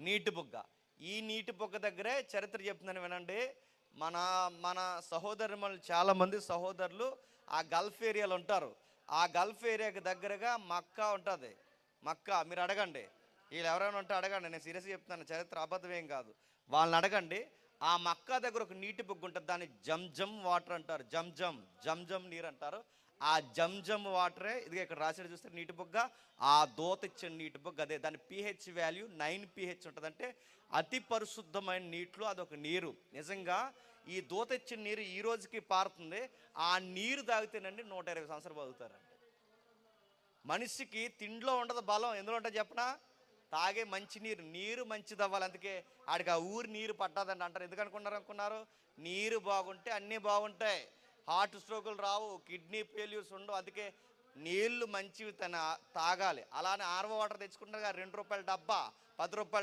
నీటి బుగ్గ. ఈ నీటి బుగ్గ దగ్గరే చరిత్ర చెప్తుందని వినండి. మన మన సహోదరులు చాలామంది సహోదరులు ఆ గల్ఫ్ ఏరియాలో ఉంటారు. ఆ గల్ఫ్ ఏరియాకి దగ్గరగా మక్కా ఉంటుంది. మక్కా మీరు అడగండి, వీళ్ళు ఎవరైనా ఉంటే అడగండి, నేను సీరియస్గా చెప్తున్నాను, చరిత్ర అబద్ధం ఏం కాదు. వాళ్ళని అడగండి. ఆ మక్కా దగ్గర ఒక నీటి బుగ్గ ఉంటుంది, దాన్ని జంజమ్ వాటర్ అంటారు. జంజమ్ నీరు అంటారు. ఆ జంజమ్ వాటరే ఇది ఇక్కడ రాసేది చూస్తే నీటి బుగ్గ. ఆ దూత ఇచ్చిన నీటి బుగ్గ అదే. దాని pH వాల్యూ 9 pH ఉంటుంది. అంటే అతి పరిశుద్ధమైన నీటిలో అదొక నీరు. నిజంగా ఈ దూత ఇచ్చిన నీరు ఈ రోజుకి పారుతుంది. ఆ నీరు తాగితేనండి 120 సంవత్సరాలు బతుకుతారండి. మనిషికి తిండిలో ఉండదు బలం, ఎందులో ఉంటుంది చెప్పనా? తాగే మంచి నీరు మంచిది అవ్వాలి. అందుకే ఆడికి ఆ ఊరి నీరు పట్టదండి అంటారు. ఎందుకనుకున్నారు? నీరు బాగుంటే అన్నీ బాగుంటాయి. హార్ట్ స్ట్రోకులు రావు, కిడ్నీ ఫెయిల్యూర్స్ ఉండవు. అందుకే నీళ్లు మంచివి తాగాలి. అలానే ఆర్వో వాటర్ తెచ్చుకుంటారు, 2 రూపాయల డబ్బా, 10 రూపాయల